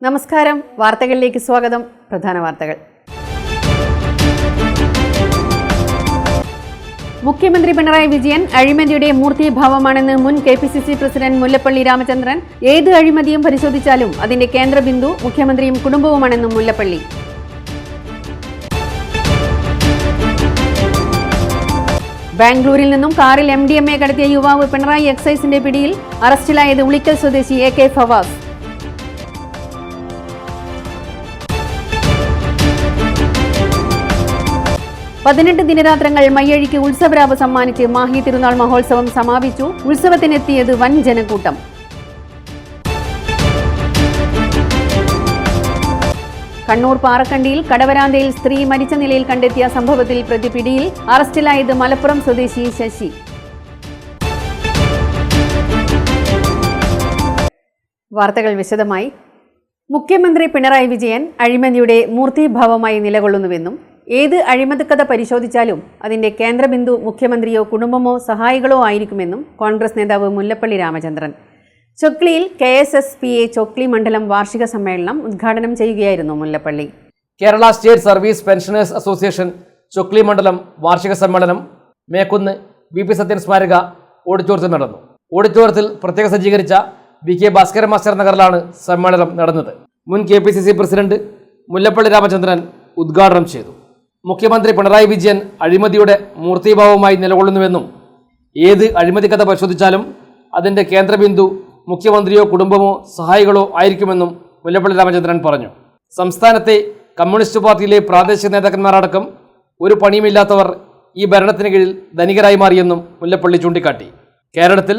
നമസ്കാരം. വാർത്തകളിലേക്ക് സ്വാഗതം. പ്രധാന വാർത്തകൾ. മുഖ്യമന്ത്രി പിണറായി വിജയൻ അഴിമതിയുടെ മൂർത്തീഭാവമാണെന്ന് മുൻ KPCC പ്രസിഡന്റ് മുല്ലപ്പള്ളി രാമചന്ദ്രൻ. ഏത് അഴിമതിയും പരിശോധിച്ചാലും അതിന്റെ കേന്ദ്രബിന്ദു മുഖ്യമന്ത്രിയും കുടുംബവുമാണെന്നും മുല്ലപ്പള്ളി. ബാംഗ്ലൂരിൽ നിന്നും കാറിൽ MDMA കടത്തിയ യുവാവ് പിണറായി എക്സൈസിന്റെ പിടിയിൽ. അറസ്റ്റിലായത് ഉളിക്കൽ സ്വദേശി AK ഫവാസ്. പതിനെട്ട് ദിനരാത്രങ്ങൾ മയ്യഴിക്ക് ഉത്സവരാവ് സമ്മാനിച്ച് മാഹി തിരുനാൾ മഹോത്സവം സമാപിച്ചു. ഉത്സവത്തിനെത്തിയത് വൻ ജനക്കൂട്ടം. കണ്ണൂർ പാറക്കണ്ടിയിൽ കടവരാന്തയിൽ സ്ത്രീ മരിച്ച നിലയിൽ കണ്ടെത്തിയ സംഭവത്തിൽ പ്രതി പിടിയിൽ. അറസ്റ്റിലായത് മലപ്പുറം സ്വദേശി ശശി. വാർത്തകൾ വിശദമായി. മുഖ്യമന്ത്രി പിണറായി വിജയൻ അഴിമതിയുടെ മൂർത്തീഭാവമായി നിലകൊള്ളുന്നുവെന്നും ഏത് അഴിമതിക്കഥ പരിശോധിച്ചാലും അതിന്റെ കേന്ദ്രബിന്ദു മുഖ്യമന്ത്രിയോ കുടുംബമോ സഹായികളോ ആയിരിക്കുമെന്നും കോൺഗ്രസ് നേതാവ് മുല്ലപ്പള്ളി രാമചന്ദ്രൻ. ചൊക്ലിയിൽ KSSPA ചൊക്ലി മണ്ഡലം വാർഷിക സമ്മേളനം ഉദ്ഘാടനം ചെയ്യുകയായിരുന്നു Mullappally. Kerala state service pensioners association Chokli മണ്ഡലം വാർഷിക സമ്മേളനം മേക്കുന്ന് BP സത്യൻ സ്മാരക ഓഡിറ്റോറിയത്തിൽ നടന്നു. ഓഡിറ്റോറിയത്തിൽ പ്രത്യേകം സജ്ജീകരിച്ച VK ഭാസ്കരൻ മാസ്റ്റർ നഗറിലാണ് സമ്മേളനം നടന്നത്. മുൻ KPCC പ്രസിഡന്റ് മുല്ലപ്പള്ളി രാമചന്ദ്രൻ ഉദ്ഘാടനം ചെയ്തു. മുഖ്യമന്ത്രി പിണറായി വിജയൻ അഴിമതിയുടെ മൂർത്തീഭാവമായി നിലകൊള്ളുന്നുവെന്നും ഏത് അഴിമതിക്കഥ പരിശോധിച്ചാലും അതിന്റെ കേന്ദ്രബിന്ദു മുഖ്യമന്ത്രിയോ കുടുംബമോ സഹായികളോ ആയിരിക്കുമെന്നും മുല്ലപ്പള്ളി രാമചന്ദ്രൻ പറഞ്ഞു. സംസ്ഥാനത്തെ കമ്മ്യൂണിസ്റ്റ് പാർട്ടിയിലെ പ്രാദേശിക നേതാക്കന്മാരടക്കം ഒരു പണിയുമില്ലാത്തവർ ഈ ഭരണത്തിന് കീഴിൽ ധനികരായി മാറിയെന്നും മുല്ലപ്പള്ളി ചൂണ്ടിക്കാട്ടി. കേരളത്തിൽ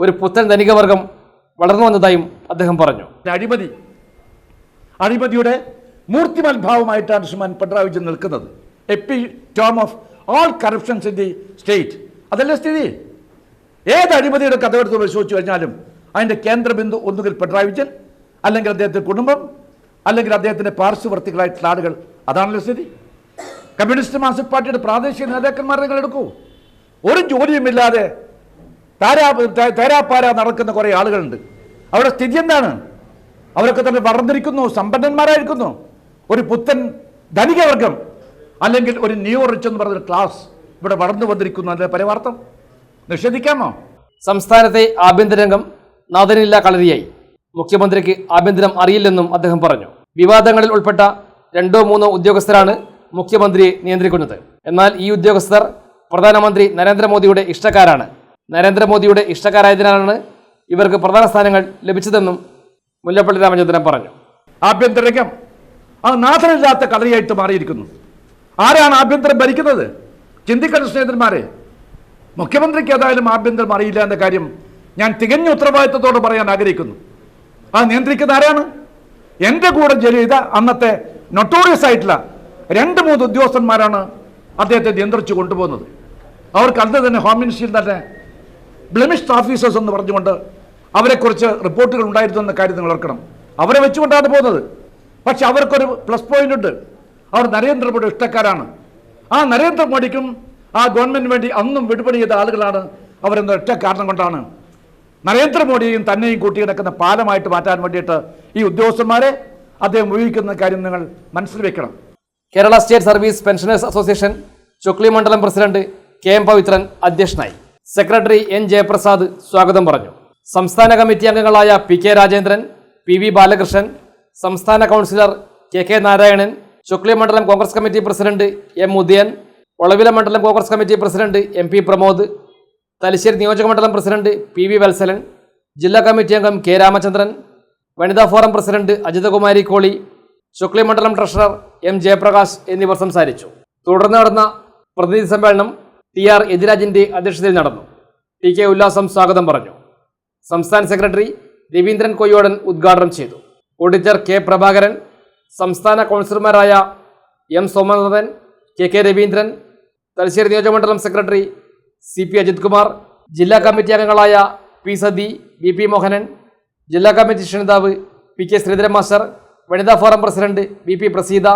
ഒരു പുത്തൻ ധനികവർഗം വളർന്നു വന്നതായും അദ്ദേഹം പറഞ്ഞു. അഴിമതിയുടെ മൂർത്തിമൽ ഭാവമായിട്ടാണ് ശ്രീമാൻ പിണറായി വിജയൻ നിൽക്കുന്നത്. എപ്പിറ്റോം of all corruptions in the state. അതല്ലേ സ്ഥിതി. ഏത് അഴിമതിയുടെ കഥ എടുത്ത് പരിശോധിച്ചു കഴിഞ്ഞാലും അതിൻ്റെ കേന്ദ്രബിന്ദു ഒന്നുകിൽ പിണറായി വിജയൻ, അല്ലെങ്കിൽ അദ്ദേഹത്തിൻ്റെ കുടുംബം, അല്ലെങ്കിൽ അദ്ദേഹത്തിൻ്റെ പാർശ്വവർത്തികളായിട്ടുള്ള ആളുകൾ. അതാണല്ലോ സ്ഥിതി. കമ്മ്യൂണിസ്റ്റ് മാർക്സിസ്റ്റ് പാർട്ടിയുടെ പ്രാദേശിക നേതാക്കന്മാരെ നിങ്ങൾ എടുക്കൂ. ഒരു ജോലിയുമില്ലാതെ തേരാപ്പാര നടക്കുന്ന കുറേ ആളുകളുണ്ട്. അവരുടെ സ്ഥിതി എന്താണ്? അവരൊക്കെ തന്നെ വളർന്നിരിക്കുന്നു, സമ്പന്നന്മാരായിരിക്കുന്നു. ഒരു പുത്തൻ ധനികവർഗം അല്ലെങ്കിൽ ഒരു ന്യൂ റിച്ച് എന്ന് പറഞ്ഞൊരു ക്ലാസ് ഇവിടെ വളർന്നു വന്നിരിക്കുന്നു. അതിന്റെ പരിവാർത്തം നിഷേധിക്കാമോ? സംസ്ഥാനത്തെ ആഭ്യന്തരരംഗം നാഥനില്ല കളരിയായി. മുഖ്യമന്ത്രിക്ക് ആഭ്യന്തരം അറിയില്ലെന്നും അദ്ദേഹം പറഞ്ഞു. വിവാദങ്ങളിൽ ഉൾപ്പെട്ട 2-3 ഉദ്യോഗസ്ഥരാണ് മുഖ്യമന്ത്രിയെ നിയന്ത്രിക്കുന്നത്. എന്നാൽ ഈ ഉദ്യോഗസ്ഥർ പ്രധാനമന്ത്രി നരേന്ദ്രമോദിയുടെ ഇഷ്ടക്കാരാണ്. നരേന്ദ്രമോദിയുടെ ഇഷ്ടക്കാരായതിനാലാണ് ഇവർക്ക് പ്രധാന സ്ഥാനങ്ങൾ ലഭിച്ചതെന്നും മുല്ലപ്പള്ളി രാമചന്ദ്രൻ പറഞ്ഞു. ആഭ്യന്തരരംഗം അത് നാഥനില്ലാത്ത കളരിയായിട്ട് മാറിയിരിക്കുന്നു. ആരാണ് ആഭ്യന്തരം ഭരിക്കുന്നത്? ചിന്തിക്കുന്ന സ്നേഹിതന്മാരെ, മുഖ്യമന്ത്രിക്ക് ഏതായാലും ആഭ്യന്തരം അറിയില്ല എന്ന കാര്യം ഞാൻ തികഞ്ഞ ഉത്തരവാദിത്വത്തോടെ പറയാൻ ആഗ്രഹിക്കുന്നു. ആ നിയന്ത്രിക്കുന്ന ആരാണ്? എൻ്റെ കൂടെ ജോലി ചെയ്ത അന്നത്തെ നൊട്ടോറിയസ് ആയിട്ടുള്ള 2-3 ഉദ്യോഗസ്ഥന്മാരാണ് അദ്ദേഹത്തെ നിയന്ത്രിച്ചു കൊണ്ടുപോകുന്നത്. അവർക്ക് അന്ന് തന്നെ ഹോം മിനിസ്ട്രിയിൽ തന്നെ ബ്ലെമിഷ്ഡ് ഓഫീസേഴ്സ് എന്ന് പറഞ്ഞുകൊണ്ട് അവരെക്കുറിച്ച് റിപ്പോർട്ടുകൾ ഉണ്ടായിരുന്നു എന്ന കാര്യം നിങ്ങൾ ഓർക്കണം. അവരെ വെച്ചുകൊണ്ടാണ് പോകുന്നത്. പക്ഷെ അവർക്കൊരു പ്ലസ് പോയിന്റ് ഉണ്ട്. അവർ നരേന്ദ്രമോദിയുടെ ഇഷ്ടക്കാരാണ്. ആ നരേന്ദ്രമോദിക്കും ആ ഗവൺമെന്റിന് വേണ്ടി അന്നും വിടുപണി ചെയ്ത ആളുകളാണ് അവരെന്ന ഒറ്റ കാരണം കൊണ്ടാണ് നരേന്ദ്രമോദിയെയും തന്നെയും കൂട്ടിയിടക്കുന്ന പാലമായിട്ട് മാറ്റാൻ വേണ്ടിയിട്ട് ഈ ഉദ്യോഗസ്ഥന്മാരെ അദ്ദേഹം ഉപയോഗിക്കുന്ന കാര്യം നിങ്ങൾ മനസ്സിൽ വെക്കണം. Kerala state service pensioners association Chokli മണ്ഡലം പ്രസിഡന്റ് KM പവിത്രൻ അധ്യക്ഷനായി. സെക്രട്ടറി N ജയപ്രസാദ് സ്വാഗതം പറഞ്ഞു. സംസ്ഥാന കമ്മിറ്റി അംഗങ്ങളായ PK രാജേന്ദ്രൻ, PV ബാലകൃഷ്ണൻ, സംസ്ഥാന കൗൺസിലർ KK നാരായണൻ, ചൊക്ലി മണ്ഡലം Congress committee president M Udayan, Olavila മണ്ഡലം Congress committee president MP Pramod, Thalassery നിയോജക മണ്ഡലം പ്രസിഡന്റ് PV വത്സലൻ, ജില്ലാ കമ്മിറ്റി അംഗം K രാമചന്ദ്രൻ, വനിതാ ഫോറം പ്രസിഡന്റ് അജിതകുമാരി കോളി, ചൊക്ലി മണ്ഡലം ട്രഷറർ M ജയപ്രകാശ് എന്നിവർ സംസാരിച്ചു. തുടർന്ന് നടന്ന പ്രതിനിധി സമ്മേളനം TR യതിരാജിന്റെ അധ്യക്ഷതയിൽ നടന്നു. TK ഉല്ലാസം സ്വാഗതം പറഞ്ഞു. സംസ്ഥാന സെക്രട്ടറി രവീന്ദ്രൻ കൊയ്യോടൻ ഉദ്ഘാടനം ചെയ്തു. ഓഡിറ്റർ K പ്രഭാകരൻ, സംസ്ഥാന കൗൺസിലർമാരായ M സോമനാഥൻ, KK രവീന്ദ്രൻ, തലശ്ശേരി നിയോജകമണ്ഡലം സെക്രട്ടറി CP അജിത് കുമാർ, ജില്ലാ കമ്മിറ്റി അംഗങ്ങളായ P സതി, BP മോഹനൻ, ജില്ലാ കമ്മിറ്റി ക്ഷണിതാവ് PK ശ്രീധരൻ മാസ്റ്റർ, വനിതാ forum president BP Praseetha,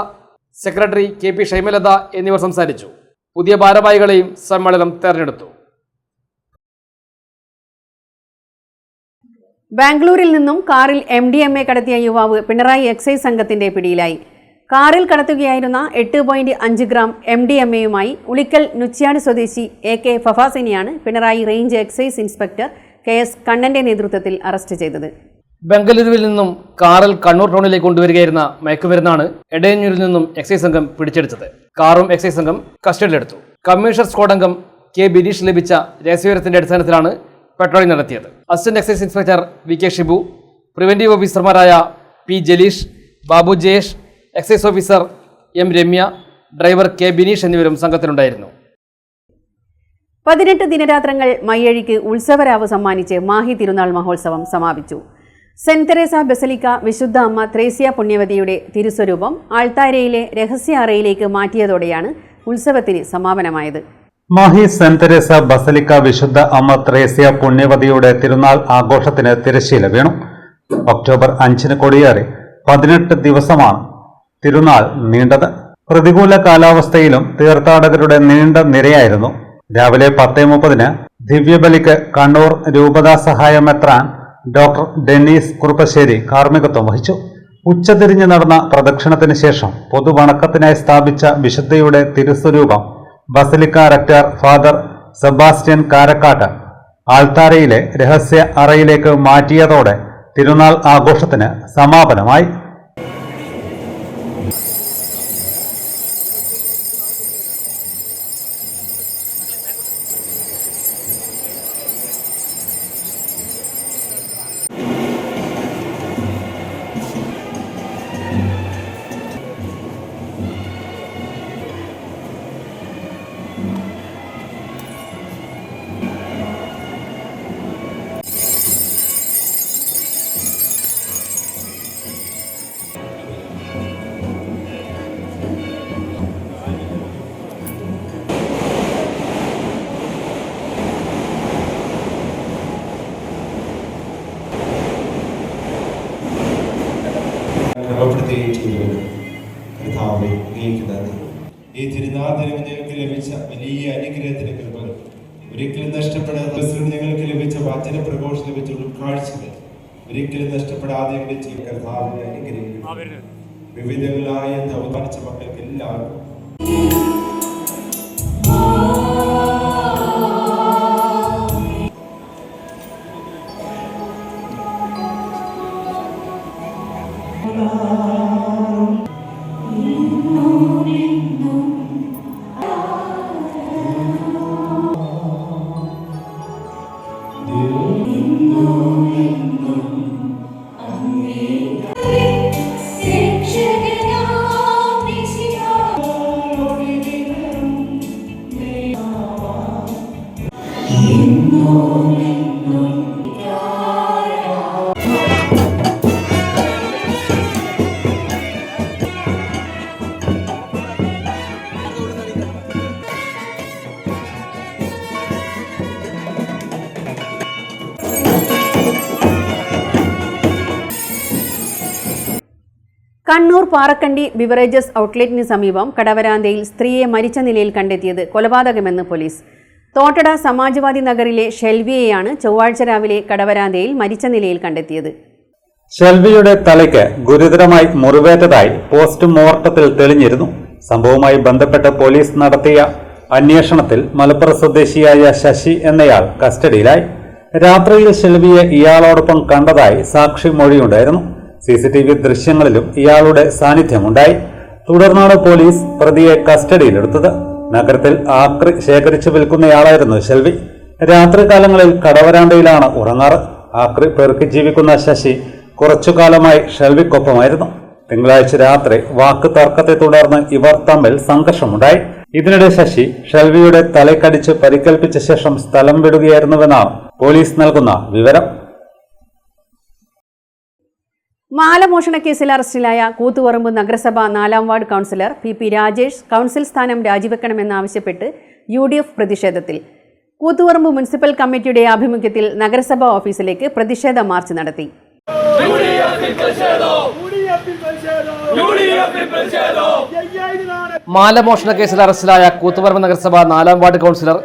secretary KP Shymalatha എന്നിവർ സംസാരിച്ചു. പുതിയ ഭാരവാഹികളെയും സമ്മേളനം തെരഞ്ഞെടുത്തു. ബാംഗ്ലൂരിൽ നിന്നും കാറിൽ MDMA കടത്തിയ യുവാവ് പിണറായി എക്സൈസ് സംഘത്തിന്റെ പിടിയിലായി. കാറിൽ കടത്തുകയായിരുന്ന 8.5 ഗ്രാം MDMAയുമായി ഉളിക്കൽ നുച്ച്യാട് സ്വദേശി AK ഫഫാസിനെയാണ് Pinarayi range excise inspector KS കണ്ണന്റെ നേതൃത്വത്തിൽ അറസ്റ്റ് ചെയ്തത്. ബംഗളൂരുവിൽ നിന്നും കാറിൽ കണ്ണൂർ ടൗണിലേക്ക് കൊണ്ടുവരികയായിരുന്ന മയക്കുമരുന്നാണ് എടയന്നൂരിൽ നിന്നും എക്സൈസ് സംഘം പിടിച്ചെടുത്തത്. കാറും എക്സൈസ് സംഘം കസ്റ്റഡിയിലെടുത്തു. കമ്മീഷണർ സ്ക്വാഡ് അംഗം K ബിനീഷ് ലഭിച്ച രഹസ്യവിവരത്തിന്റെ അടിസ്ഥാനത്തിലാണ് പെട്രോളിംഗ് നടത്തിയത്. Assistant excise inspector VK Shibu, preventive ഓഫീസർമാരായ P Jaleesh, Babu Jayesh, excise officer M Ramya, driver K Bineesh എന്നിവരും സംഘത്തിലുണ്ടായിരുന്നു. 18 ദിനരാത്രങ്ങൾ മയ്യഴിക്ക് ഉത്സവരാവ് സമ്മാനിച്ച് മാഹി തിരുനാൾ മഹോത്സവം സമാപിച്ചു. സെന്റ് തെരേസ ബസലിക്ക വിശുദ്ധ അമ്മ ത്രേസ്യ പുണ്യവതിയുടെ തിരുസ്വരൂപം ആൾത്താരയിലെ രഹസ്യ അറയിലേക്ക് മാറ്റിയതോടെയാണ് ഉത്സവത്തിന് സമാപനമായത്. മാഹി സെന്റ് തെരേസ ബസലിക്ക വിശുദ്ധ അമ്മ ത്രേസ്യ പുണ്യവതിയുടെ തിരുനാൾ ആഘോഷത്തിന് തിരശ്ശീല വീണു. ഒക്ടോബർ 5 കൊടിയേറി 18 ദിവസമാണ് തിരുനാൾ നീണ്ടത്. പ്രതികൂല കാലാവസ്ഥയിലും തീർത്ഥാടകരുടെ നീണ്ട നിരയായിരുന്നു. രാവിലെ 10:30 ദിവ്യബലിക്ക് കണ്ണൂർ രൂപതാ സഹായമെത്രാൻ ഡോക്ടർ ഡെന്നീസ് കുറുപ്പശ്ശേരി കാർമ്മികത്വം വഹിച്ചു. ഉച്ചതിരിഞ്ഞ് നടന്ന പ്രദക്ഷിണത്തിന് ശേഷം പൊതുവണക്കത്തിനായി സ്ഥാപിച്ച വിശുദ്ധയുടെ തിരുസ്വരൂപം basilica rector father Sebastian Karakkat ആൾത്താരയിലെ രഹസ്യ അറയിലേക്ക് മാറ്റിയതോടെ തിരുനാൾ ആഘോഷത്തിന് സമാപനമായി. ഈ തിരുനാളിന് ഞങ്ങൾക്ക് ലഭിച്ച വലിയ അനുഗ്രഹത്തിന്റെ കൃപകൾ ഒരിക്കലും നഷ്ടപ്പെടാതെ ഞങ്ങൾക്ക് ലഭിച്ച വചന പ്രഘോഷം ലഭിച്ച ഉൾക്കാഴ്ചകൾ ഒരിക്കലും നഷ്ടപ്പെടാതെ കർത്താവിനെ അനുഗ്രഹിക്കും. വിവിധങ്ങളായ ദൗർബലിച്ച മക്കൾക്ക് എല്ലാവർക്കും കണ്ണൂർ പാറക്കണ്ടി ബിവറേജസ് ഔട്ട്ലെറ്റിന് സമീപം കടവരാന്തയിൽ സ്ത്രീയെ മരിച്ച നിലയിൽ കണ്ടെത്തിയത് കൊലപാതകമെന്ന് പോലീസ്. തോട്ടട സമാജ്വാദി നഗറിലെ ഷെൽവിയെയാണ് ചൊവ്വാഴ്ച രാവിലെ കടവരാന്തയിൽ മരിച്ച നിലയിൽ കണ്ടെത്തിയത്. ഷെൽവിയുടെ തലയ്ക്ക് ഗുരുതരമായി മുറിവേറ്റതായി പോസ്റ്റ്മോർട്ടത്തിൽ തെളിഞ്ഞിരുന്നു. സംഭവവുമായി ബന്ധപ്പെട്ട് പോലീസ് നടത്തിയ അന്വേഷണത്തിൽ മലപ്പുറം സ്വദേശിയായ ശശി എന്നയാൾ കസ്റ്റഡിയിലായി. രാത്രിയിൽ ഷെൽവിയെ ഇയാളോടൊപ്പം കണ്ടതായി സാക്ഷി മൊഴിയുണ്ടായിരുന്നു. CCTV ദൃശ്യങ്ങളിലും ഇയാളുടെ സാന്നിധ്യമുണ്ടായി. തുടർന്നാണ് പോലീസ് പ്രതിയെ കസ്റ്റഡിയിലെടുത്തത്. നഗരത്തിൽ ആക്രി ശേഖരിച്ചു വിൽക്കുന്നയാളായിരുന്നു ഷെൽവി. രാത്രികാലങ്ങളിൽ കടവരാണ്ടയിലാണ് ഉറങ്ങാറ്. ആക്രി പെറുക്കി ജീവിക്കുന്ന ശശി കുറച്ചുകാലമായി ഷെൽവിക്കൊപ്പമായിരുന്നു. തിങ്കളാഴ്ച രാത്രി വാക്ക് തർക്കത്തെ തുടർന്ന് ഇവർ തമ്മിൽ സംഘർഷമുണ്ടായി. ഇതിനിടെ ശശി ഷെൽവിയുടെ തലക്കടിച്ച് പരിക്കേൽപ്പിച്ച ശേഷം സ്ഥലം വിടുകയായിരുന്നുവെന്നാണ് പോലീസ് നൽകുന്ന വിവരം. മാലമോഷണ കേസിൽ അറസ്റ്റിലായ കൂത്തുപറമ്പ് നഗരസഭ 4ാം ward councillor PP Rajesh council സ്ഥാനം രാജിവെക്കണമെന്നാവശ്യപ്പെട്ട് UDF പ്രതിഷേധത്തിൽ. കൂത്തുപറമ്പ് മുനിസിപ്പൽ കമ്മിറ്റിയുടെ ആഭിമുഖ്യത്തിൽ നഗരസഭാ ഓഫീസിലേക്ക് പ്രതിഷേധ മാർച്ച് നടത്തി. മാലമോഷണ കേസിൽ അറസ്റ്റിലായ കൂത്തുപറമ്പ് നഗരസഭ 4-ാം വാർഡ് കൗൺസിലർ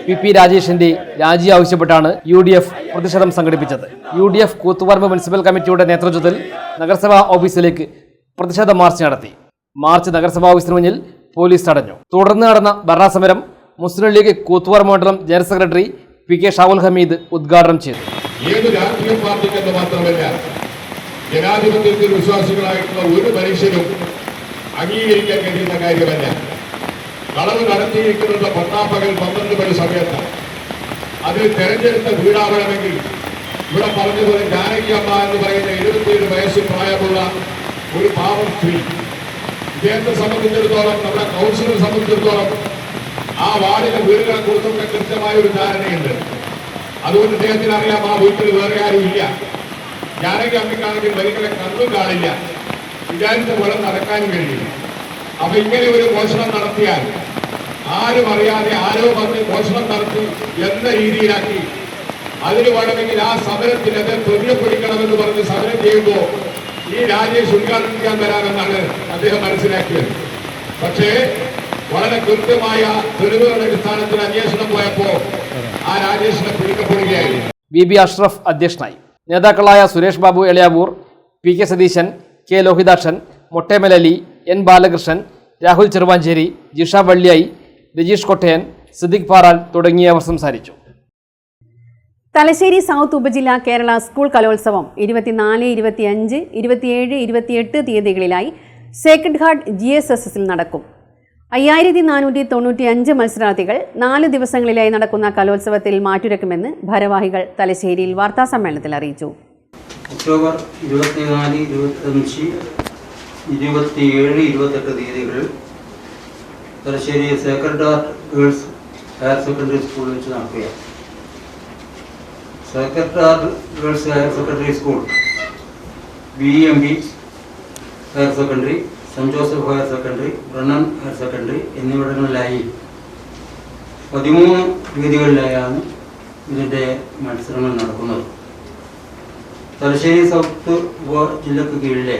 PP രാജേഷിന്റെ രാജി ആവശ്യപ്പെട്ടാണ് UDF പ്രതിഷേധം സംഘടിപ്പിച്ചത്. UDF കൂത്തുപറമ്പ് മുനിസിപ്പൽ കമ്മിറ്റിയുടെ നേതൃത്വത്തിൽ നഗരസഭാ ഓഫീസിലേക്ക് പ്രതിഷേധ മാർച്ച് നടത്തി. മാർച്ച് നഗരസഭാ ഓഫീസിന് മുന്നിൽ പോലീസ് തടഞ്ഞു. തുടർന്ന് നടന്ന ഭരണസമരം മുസ്ലിം ലീഗ് കൂത്തുപറമ്പ് മണ്ഡലം general secretary PK Shavul Hameed ഉദ്ഘാടനം ചെയ്തു. ഏത് രാഷ്ട്രീയ പാർട്ടിക്കെന്ന് മാത്രമല്ല, ജനാധിപത്യത്തിൽ വിശ്വാസികളായിട്ടുള്ള ഒരു മനുഷ്യനും അംഗീകരിക്കാൻ കഴിയുന്ന കാര്യമല്ല. കളവ് നടത്തിയിരിക്കുന്നത് പട്ടാപ്പകൽ 12 മണി സമയത്ത്. അതിൽ തെരഞ്ഞെടുത്ത വീടാവണമെങ്കിൽ ഇവിടെ പറഞ്ഞതുപോലെ ജാനകി അമ്മ എന്ന് പറയുന്ന 77 വയസ്സ് പ്രായമുള്ള ഒരു പാവം സ്ത്രീ, ഇദ്ദേഹത്തെ സംബന്ധിച്ചിടത്തോളം, നമ്മുടെ കൗൺസിലറെ സംബന്ധിച്ചിടത്തോളം ആ വാർഡിലെ വീടുകളെ കുറിച്ചൊക്കെ കൃത്യമായ ഒരു ധാരണയുണ്ട്. അതുകൊണ്ട് ഇദ്ദേഹത്തിന് അറിയാം ആ വീട്ടിൽ വേറെ ആരും ഇല്ല. ജാനകി അമ്മയ്ക്കാണെങ്കിൽ വരികളെ കണ്ണും കാണില്ല, വിചാരിച്ച പോലെ നടക്കാനും കഴിയില്ല. അപ്പൊ ഇങ്ങനെ ഒരു മോഷണം നടത്തിയാൽ ആരും അറിയാതെ ആരോ പറഞ്ഞ് മോഷണം നടത്തി എന്ന രീതിയിലാക്കി അതിന് വേണമെങ്കിൽ ആ സമരത്തിനെതിരെ പ്രതിയപ്പിടിക്കണമെന്ന് പറഞ്ഞ് സമരം ചെയ്യുമ്പോൾ ഈ രാജേഷ് ഉദ്ഘാടനം വരാമെന്നാണ് അദ്ദേഹം മനസ്സിലാക്കിയത്. പക്ഷേ വളരെ കൃത്യമായ തെളിവുകളുടെ അടിസ്ഥാനത്തിൽ അന്വേഷണം പോയപ്പോൾ ആ രാജേഷിനെ പിടിക്കപ്പെടുകയായി. BB അഷ്റഫ് അധ്യക്ഷനായി. നേതാക്കളായ Suresh Babu Elayavoor, PK Satheesan, K Lohithakshan, Mottemal Ali, N Balakrishnan, Rahul Cheruvanchery, Jisha വള്ളിയായി, Rajeesh കൊട്ടയൻ, Siddique Paral തുടങ്ങിയവർ സംസാരിച്ചു. തലശ്ശേരി സൗത്ത് ഉപജില്ല കേരള സ്കൂൾ കലോത്സവം 24, 25, 27, 28 തീയതികളിലായി സേക്രഡ് ഹാർട്ട് GSSSൽ നടക്കും. 5495 മത്സരാർത്ഥികൾ 4 ദിവസങ്ങളിലായി നടക്കുന്ന കലോത്സവത്തിൽ മാറ്റുരക്കുമെന്ന് ഭാരവാഹികൾ തലശ്ശേരിയിൽ വാർത്താസമ്മേളനത്തിൽ അറിയിച്ചു. ഒക്ടോബർ 24, 25, 27, 28 തീയതികളിൽ Thalassery sacred heart girls higher secondary സ്കൂളിൽ വെച്ച് നടക്കുകയാണ്. Sacred heart girls higher secondary school, BMB higher secondary, Saint Joseph higher secondary, Brennen higher secondary എന്നിവിടങ്ങളിലായി 13 വേദികളിലായാണ് ഇതിൻ്റെ മത്സരങ്ങൾ നടക്കുന്നത്. തലശ്ശേരി സൗത്ത് ജില്ലക്ക് കീഴിലെ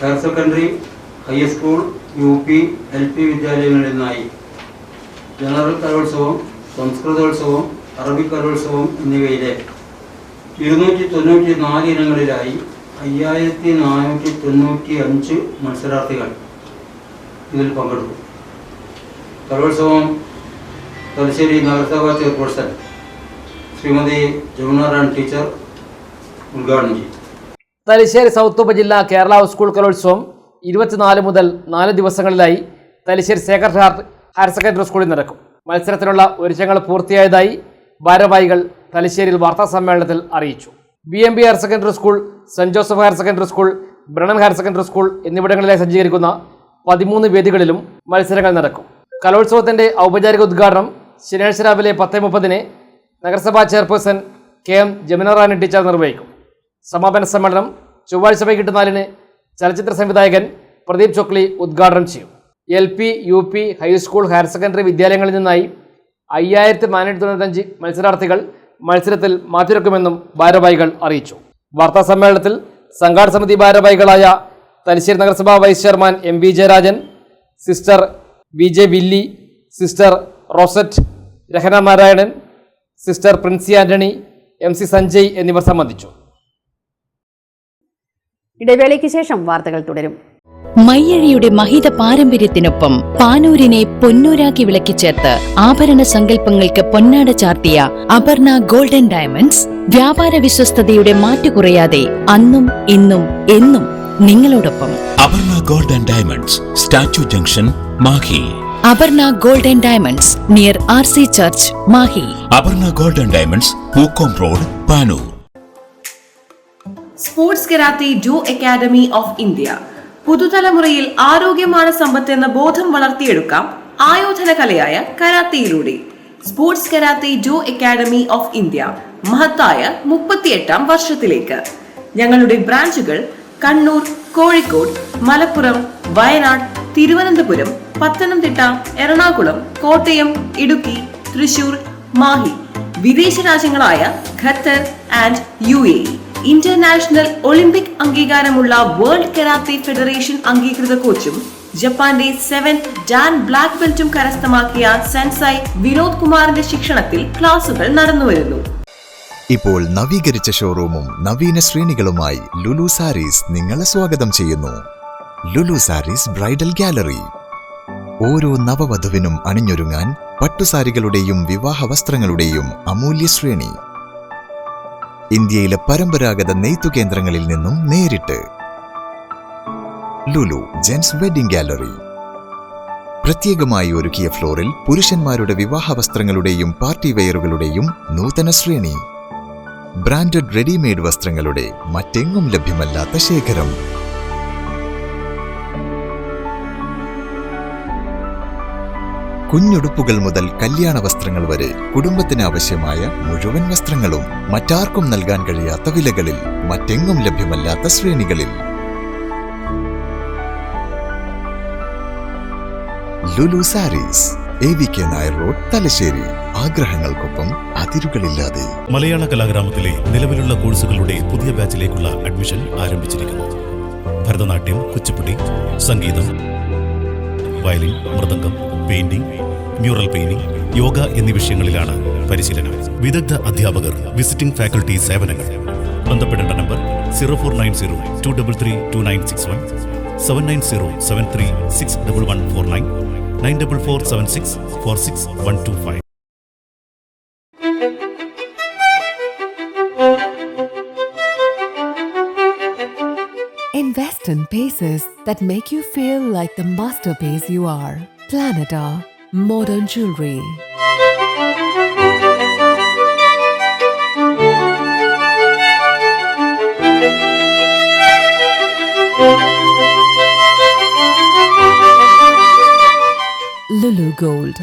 higher secondary, high school, UP, LP വിദ്യാലയങ്ങളിൽ നിന്നായി ജനറൽ കലോത്സവം, സംസ്കൃതോത്സവം, അറബിക് കലോത്സവം എന്നിവയിലെ 294 ഇനങ്ങളിലായി 5495 മത്സരാർത്ഥികൾ ഇതിൽ പങ്കെടുക്കും. കലോത്സവം തലശ്ശേരി നഗരസഭാ ചെയർപേഴ്സൺ ശ്രീമതി ജമുന റാണി ടീച്ചർ ഉദ്ഘാടനം ചെയ്യും. തലശ്ശേരി സൗത്ത് ഉപജില്ല കേരള സ്കൂൾ കലോത്സവം 24 മുതൽ 4 ദിവസങ്ങളിലായി Thalassery sacred heart higher secondary സ്കൂളിൽ നടക്കും. മത്സരത്തിനുള്ള ഒരുക്കങ്ങൾ പൂർത്തിയായതായി ഭാരവാഹികൾ തലശ്ശേരിയിൽ വാർത്താസമ്മേളനത്തിൽ അറിയിച്ചു. BMB higher secondary school, Saint Joseph higher secondary school, Brennen higher secondary school എന്നിവിടങ്ങളിലായി സജ്ജീകരിക്കുന്ന 13 വേദികളിലും മത്സരങ്ങൾ നടക്കും. കലോത്സവത്തിന്റെ ഔപചാരിക ഉദ്ഘാടനം ശനിയാഴ്ച രാവിലെ 10:30 നഗരസഭാ ചെയർപേഴ്സൺ KM ജമുന റാണി ടീച്ചർ നിർവഹിക്കും. സമാപന സമ്മേളനം ചൊവ്വാഴ്ച വൈകിട്ട് 4 ചലച്ചിത്ര സംവിധായകൻ പ്രദീപ് ചൊക്ലി ഉദ്ഘാടനം ചെയ്യും. LP, UP, high school, higher secondary വിദ്യാലയങ്ങളിൽ നിന്നായി 5495 മത്സരാർത്ഥികൾ മത്സരത്തിൽ മാറ്റുരക്കുമെന്നും ഭാരവാഹികൾ അറിയിച്ചു. വാർത്താ സമ്മേളനത്തിൽ സംഘാടക സമിതി ഭാരവാഹികളായ തലശ്ശേരി നഗരസഭാ vice chairman MV Jayarajan, sister VJ Villy, sister Rosette, Rahana Narayanan, sister Princy Antony, MC Sanjay എന്നിവർ സംബന്ധിച്ചു. ഇടവേളയ്ക്ക് ശേഷം വാർത്തകൾ തുടരും. മയ്യഴിയുടെ മഹിത പാരമ്പര്യത്തിനൊപ്പം പാനൂരിനെ പൊന്നൂരാക്കി വിളക്കിച്ചേർത്ത് ആഭരണ സങ്കല്പങ്ങൾക്ക് പൊന്നാട ചാർത്തിയ അപർണ ഗോൾഡൻ ഡയമണ്ട്സ് വ്യാപാര വിശ്വസ്തതയുടെ മാറ്റുകുറയാതെ അന്നും ഇന്നും എന്നും നിങ്ങളോടൊപ്പം. Aparna golden diamonds, statue junction, Mahe. Aparna golden diamonds near RC church, Mahe. Aparna golden diamonds, Pookkom road, Panoor. Sports karate ജോ അക്കാദമി ഓഫ് ഇന്ത്യ. പുതുതലമുറയിൽ ആരോഗ്യമാണ് സമ്പത്ത് എന്ന ബോധം വളർത്തിയെടുക്കാം ആയോധന കലയായ കരാത്തയിലൂടെ. സ്പോർട്സ് കരാത്തെ ജോ അക്കാദമി ഓഫ് ഇന്ത്യ മഹത്തായ 38ാം വർഷത്തിലേക്ക്. ഞങ്ങളുടെ ബ്രാഞ്ചുകൾ കണ്ണൂർ, കോഴിക്കോട്, മലപ്പുറം, വയനാട്, തിരുവനന്തപുരം, പത്തനംതിട്ട, എറണാകുളം, കോട്ടയം, ഇടുക്കി, തൃശൂർ, മാഹി. വിദേശ രാജ്യങ്ങളായ Qatar and UAE. International Olympic അംഗീകാരമുള്ള വേൾഡ് കരാത്തെ ഫെഡറേഷൻ അംഗീകൃത കോച്ചും ജപ്പാന്റെ 7th ഡാൻ ബ്ലാക്ക് ബെൽറ്റും കരസ്ഥമാക്കിയ സെൻസൈ വിനോദ് കുമാറിന്റെ ശിക്ഷണത്തിൽ ക്ലാസുകൾ നടന്നുവരുന്നു. ഇപ്പോൾ നവീകരിച്ച ഷോറൂമും നവീന ശ്രേണികളുമായി ലുലു സാരീസ് നിങ്ങളെ സ്വാഗതം ചെയ്യുന്നു. Lulu sarees bridal gallery. ഓരോ നവവധുവിനും അണിഞ്ഞൊരുങ്ങാൻ പട്ടുസാരികളുടെയും വിവാഹ വസ്ത്രങ്ങളുടെയും അമൂല്യ ശ്രേണി. ഇന്ത്യയിലെ പരമ്പരാഗത നെയ്ത്തു കേന്ദ്രങ്ങളിൽ നിന്നും നേരിട്ട്. Lulu gents wedding gallery. പ്രത്യേകമായി ഒരുക്കിയ ഫ്ലോറിൽ പുരുഷന്മാരുടെ വിവാഹ വസ്ത്രങ്ങളുടെയും പാർട്ടി വെയറുകളുടെയും നൂതന ശ്രേണി. ബ്രാൻഡഡ് റെഡിമെയ്ഡ് വസ്ത്രങ്ങളുടെ മറ്റെങ്ങും ലഭ്യമല്ലാത്ത ശേഖരം. കുഞ്ഞുടുപ്പുകൾ മുതൽ കല്യാണ വസ്ത്രങ്ങൾ വരെ കുടുംബത്തിന് ആവശ്യമായ മുഴുവൻ വസ്ത്രങ്ങളും മറ്റാർക്കും നൽകാൻ കഴിയാത്ത വിലകളിൽ, മറ്റെങ്ങും ലഭ്യമല്ലാത്ത ശ്രേണികളിൽ. Lulu saris, AVK Nair road, Thalassery. ആഗ്രഹങ്ങൾക്കൊപ്പം അതിരുകളില്ലാതെ. മലയാള കലാഗ്രാമത്തിലെ നിലവിലുള്ള കോഴ്സുകളുടെ പുതിയ ബാച്ചിലേക്കുള്ള അഡ്മിഷൻ ആരംഭിച്ചിരിക്കുന്നു. ഭരതനാട്യം, കുച്ചിപ്പുടി, സംഗീതം, violin, mridangam, painting, mural painting, yoga എന്നീ വിഷയങ്ങളിലാണ് പരിശീലനം. വിദഗ്ധ അധ്യാപകർ, വിസിറ്റിംഗ് ഫാക്കൽറ്റി സേവനങ്ങൾ. ബന്ധപ്പെടേണ്ട number 049023329161, 7907361149, 9447646125. Invest in pieces that make you feel like the masterpiece you are. Planeta Modern Jewelry. Lulu Gold,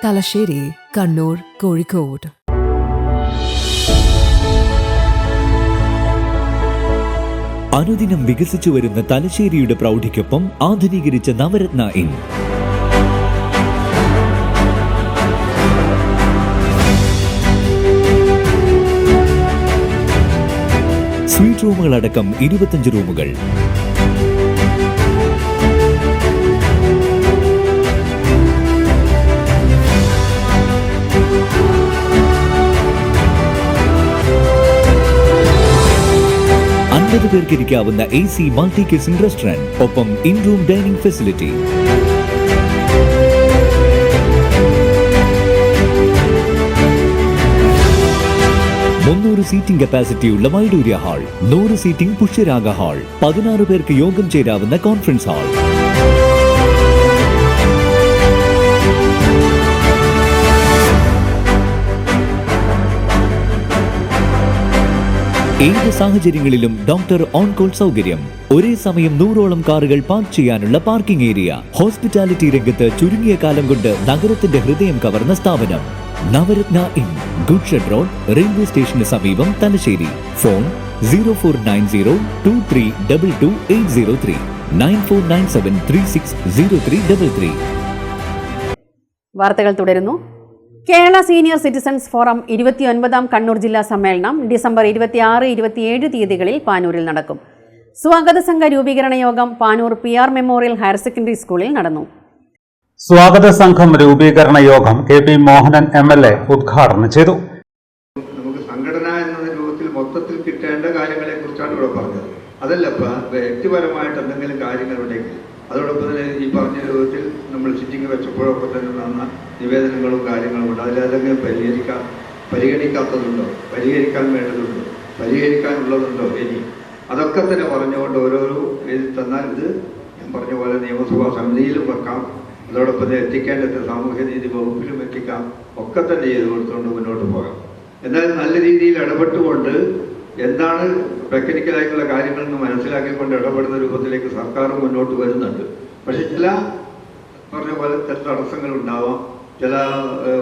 Talasheri, Kannur, Kozhikode. അനുദിനം വികസിച്ചു വരുന്ന തലശ്ശേരിയുടെ പ്രൗഢിക്കൊപ്പം ആധുനീകരിച്ച നവരത്ന ഇൻ. സ്വീറ്റ് റൂമുകളടക്കം 25 റൂമുകൾ. പേർക്ക് ഇരിക്കാവുന്ന AC മൾട്ടി കിച്ചൺ റെസ്റ്റോറന്റ്, ഒപ്പം in room dining facility. Seating കപ്പാസിറ്റിയുള്ള Vaidoorya hall, 100 seating Pushyaraga hall, 16 പേർക്ക് യോഗം ചേരാവുന്ന കോൺഫറൻസ് ഹാൾ. ഏത് സാഹചര്യങ്ങളിലും ഡോക്ടർ ഓൺ കോൾ സൗകര്യം. ഒരേ സമയം 100ഓളം കാറുകൾ പാർക്ക് ചെയ്യാനുള്ള പാർക്കിംഗ് ഏരിയ. ഹോസ്പിറ്റാലിറ്റി രംഗത്ത് ചുരുങ്ങിയ കാലം കൊണ്ട് നഗരത്തിന്റെ ഹൃദയം കവർന്ന സ്ഥാപനം Navaratna inn, good shed road, railway സ്റ്റേഷന് സമീപം, തലശ്ശേരി. ഫോൺ 049023228803, 9497360333. വാർത്തകൾ തുടരുന്നു. കേരള സീനിയർ സിറ്റിസൺസ് ഫോറം 29ാം കണ്ണൂർ ജില്ലാ സമ്മേളനം ഡിസംബർ 26-27 തീയതികളിൽ പാനൂരിൽ നടക്കും. സ്വാഗത സംഘ രൂപീകരണ യോഗം Panoor PR memorial higher secondary സ്കൂളിൽ നടന്നു. സ്വാഗത സംഘം രൂപീകരണ യോഗം KP മോഹനൻ MLA ഉദ്ഘാടനം ചെയ്തു. നമുക്ക് സംഘടന എന്ന രൂപത്തിൽ മൊത്തത്തിൽ കിട്ടേണ്ട കാര്യങ്ങളെ കുറിച്ചാണ് ഇവിടെ പറഞ്ഞത്. അതല്ല വ്യക്തിപരമായിട്ട് എന്തെങ്കിലും കാര്യങ്ങളുണ്ടെങ്കിൽ അതോടൊപ്പം തന്നെ ഈ പറഞ്ഞ രൂപത്തിൽ നമ്മൾ സിറ്റിംഗ് വെച്ചപ്പോഴൊക്കെ തന്നെ വന്ന നിവേദനങ്ങളും കാര്യങ്ങളും ഉണ്ട്. അതിലേതെങ്കിലും പരിഗണിക്കാത്തതുണ്ടോ, പരിഹരിക്കാൻ വേണ്ടതുണ്ടോ, പരിഹരിക്കാനുള്ളതുണ്ടോ, ഇനി അതൊക്കെ തന്നെ പറഞ്ഞുകൊണ്ട് ഓരോരോ എഴുതി തന്നാൽ ഇത് ഞാൻ പറഞ്ഞ പോലെ നിയമസഭാ സമിതിയിലും വെക്കാം, അതോടൊപ്പം എത്തിക്കേണ്ടത് സാമൂഹ്യനീതി വകുപ്പിലും എത്തിക്കാം, ഒക്കെ തന്നെ ചെയ്ത് കൊടുത്തുകൊണ്ട് മുന്നോട്ട് പോകാം. എന്നാൽ നല്ല രീതിയിൽ ഇടപെട്ടുകൊണ്ട് എന്താണ് ടെക്നിക്കലായിട്ടുള്ള കാര്യങ്ങളെന്ന് മനസ്സിലാക്കിക്കൊണ്ട് ഇടപെടുന്ന രൂപത്തിലേക്ക് സർക്കാർ മുന്നോട്ട് വരുന്നുണ്ട്. പക്ഷെ ചില പറഞ്ഞ പോലെ ചില തടസ്സങ്ങൾ ഉണ്ടാവാം, ചില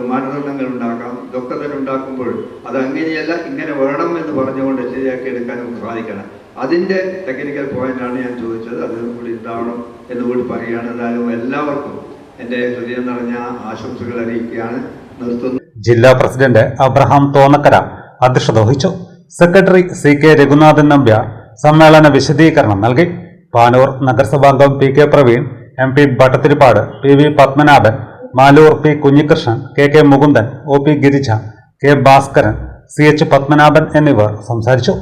മാനദണ്ഡങ്ങൾ ഉണ്ടാക്കാം. ഇതൊക്കെ തന്നെ ഉണ്ടാക്കുമ്പോൾ അത് അങ്ങനെയല്ല ഇങ്ങനെ വേണം എന്ന് പറഞ്ഞുകൊണ്ട് ശരിയാക്കി എടുക്കാൻ നമുക്ക് സാധിക്കണം. അതിൻ്റെ ടെക്നിക്കൽ പോയിന്റാണ് ഞാൻ ചോദിച്ചത്. അതിനും കൂടി ഉണ്ടാവണം എന്നുകൂടി പറയുകയാണ്. എന്തായാലും എല്ലാവർക്കും എൻ്റെ ഹൃദയം നിറഞ്ഞ ആശംസകൾ അറിയിക്കുകയാണ്. നിർത്തുന്നു. ജില്ലാ പ്രസിഡന്റ് അബ്രഹാം തോന്നക്കര അധ്യക്ഷത വഹിച്ചു. സെക്രട്ടറി CK രഘുനാഥൻ നമ്പ്യാർ സമ്മേളന വിശദീകരണം നൽകി. Panoor നഗരസഭാംഗം PK Praveen, MP Bhattathiripad, PV Padmanabhan, Maloor P Kunhikrishnan, KK Mukundan, OP Girija, K Bhaskaran, CH Padmanabhan എന്നിവർ സംസാരിച്ചു.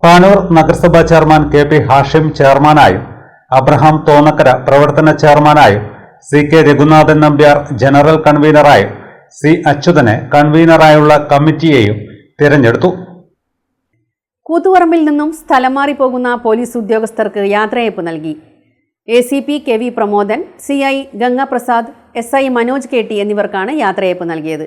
പാനൂർ നഗരസഭാ ചെയർമാൻ KP ഹാഷിം ചെയർമാനായും അബ്രഹാം തോന്നക്കര പ്രവർത്തന ചെയർമാനായും CK രഘുനാഥൻ നമ്പ്യാർ ജനറൽ കൺവീനറായും C അച്യുതനെ കൺവീനറായുള്ള കമ്മിറ്റിയെയും തിരഞ്ഞെടുത്തു. കൂത്തുപറമ്പിൽ നിന്നും സ്ഥലം മാറിപ്പോകുന്ന പോലീസ് ഉദ്യോഗസ്ഥർക്ക് യാത്രയയപ്പ് നൽകി. ACP KV Pramodan, CI Gangaprasad, SI Manoj KT എന്നിവർക്കാണ് യാത്രയയപ്പ് നൽകിയത്.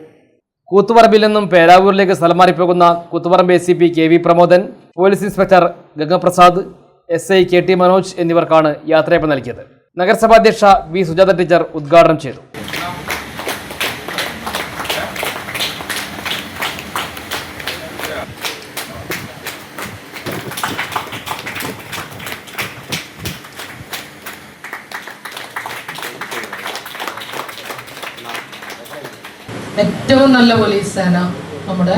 കൂത്തുപറമ്പിൽ നിന്നും പേരാവൂരിലേക്ക് സ്ഥലം മാറിപ്പോകുന്ന Koothuparamba ACP KV Pramodan, police inspector Gangaprasad, SI KT Manoj എന്നിവർക്കാണ് യാത്രയയപ്പ് നൽകിയത്. നഗരസഭാ അധ്യക്ഷ V സുജാത ടീച്ചർ ഉദ്ഘാടനം ചെയ്തു. ഏറ്റവും നല്ല പോലീസ് സേന നമ്മുടെ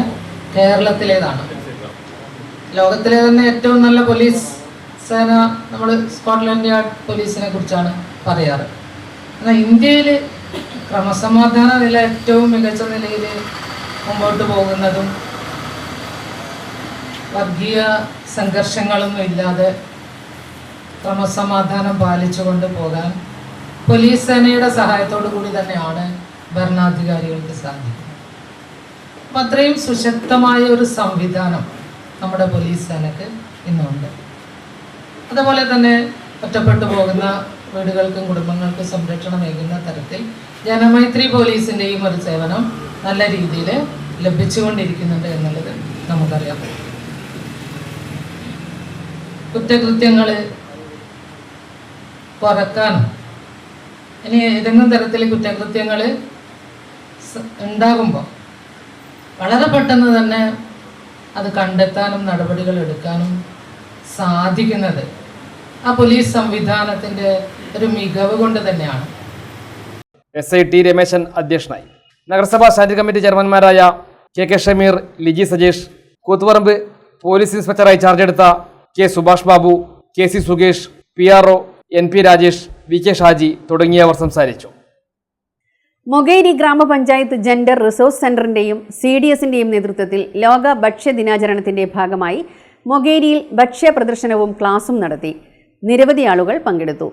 കേരളത്തിലേതാണ്. ലോകത്തിലെ തന്നെ ഏറ്റവും നല്ല പോലീസ് സേന നമ്മൾ സ്കോട്ട്ലൻഡ് യാർഡ് പോലീസിനെ കുറിച്ചാണ് പറയാറ്. എന്നാൽ ഇന്ത്യയിൽ ക്രമസമാധാന നില ഏറ്റവും മികച്ച നിലയിൽ മുമ്പോട്ട് പോകുന്നതും വർഗീയ സംഘർഷങ്ങളൊന്നും ഇല്ലാതെ ക്രമസമാധാനം പാലിച്ചുകൊണ്ട് പോകാൻ പോലീസ് സേനയുടെ സഹായത്തോടു കൂടി തന്നെയാണ് ഭരണാധികാരികൾക്ക് സാധിക്കും. അപ്പം അത്രയും സുശക്തമായ ഒരു സംവിധാനം നമ്മുടെ പോലീസ് സേനക്ക് ഇന്നുണ്ട്. അതുപോലെ തന്നെ ഒറ്റപ്പെട്ടു പോകുന്ന വീടുകൾക്കും കുടുംബങ്ങൾക്കും സംരക്ഷണമേകുന്ന തരത്തിൽ ജനമൈത്രി പോലീസിൻ്റെയും ഒരു സേവനം നല്ല രീതിയിൽ ലഭിച്ചുകൊണ്ടിരിക്കുന്നുണ്ട് എന്നുള്ളത് നമുക്കറിയാം. കുറ്റകൃത്യങ്ങൾ കുറക്കാനും ഇനി ഏതെങ്കിലും തരത്തിൽ കുറ്റകൃത്യങ്ങൾ ഉണ്ടാകുമ്പോൾ വളരെ പെട്ടെന്ന് തന്നെ അത് കണ്ടെത്താനും നടപടികൾ എടുക്കാനും സാധിക്കുന്നത് ആ പോലീസ് സംവിധാനത്തിൻ്റെ ഒരു മികവ് കൊണ്ട് തന്നെയാണ്. SI T രമേശൻ അധ്യക്ഷനായി. നഗരസഭാ സ്റ്റാൻഡിംഗ് കമ്മിറ്റി ചെയർമാൻമാരായ KK ഷമീർ, ലിജി സജേഷ്, കൂത്തുപറമ്പ് പോലീസ് ഇൻസ്പെക്ടറായി ചാർജ് എടുത്ത K Subhash Babu, KC Sukesh, PRO NP Rajesh, VK Shaji തുടങ്ങിയവർ സംസാരിച്ചു. മൊകേരി ഗ്രാമപഞ്ചായത്ത് ജെൻഡർ റിസോഴ്സ് സെന്ററിന്റെയും CDSന്റെയും നേതൃത്വത്തിൽ ലോക ഭക്ഷ്യ ദിനാചരണത്തിന്റെ ഭാഗമായി മൊകേരിയിൽ ഭക്ഷ്യ പ്രദർശനവും ക്ലാസും നടത്തി. നിരവധി ആളുകൾ പങ്കെടുത്തു.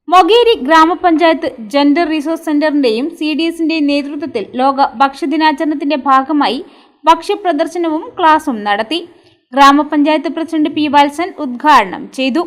മൊകേരി ഗ്രാമപഞ്ചായത്ത് ജെൻഡർ റിസോഴ്സ് സെന്ററിന്റെയും CDSന്റെയും നേതൃത്വത്തിൽ ലോക ഭക്ഷ്യദിനാചരണത്തിന്റെ ഭാഗമായി ഭക്ഷ്യ പ്രദർശനവും ക്ലാസും നടത്തി. ഗ്രാമപഞ്ചായത്ത് പ്രസിഡന്റ് P വത്സൻ ഉദ്ഘാടനം ചെയ്തു.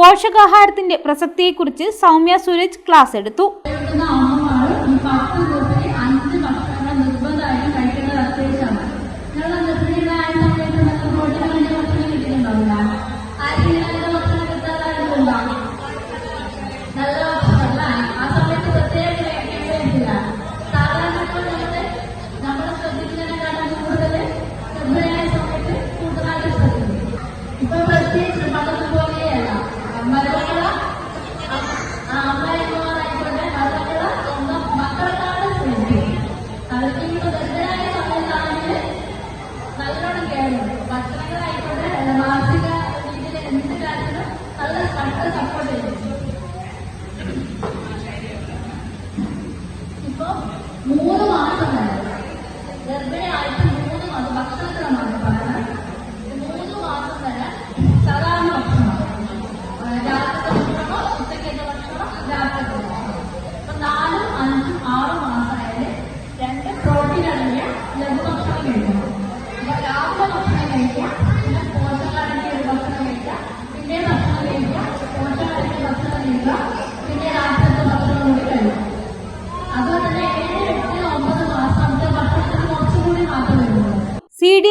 പോഷകാഹാരത്തിന്റെ പ്രസക്തിയെക്കുറിച്ച് സൗമ്യ സുരജ് ക്ലാസ് എടുത്തു.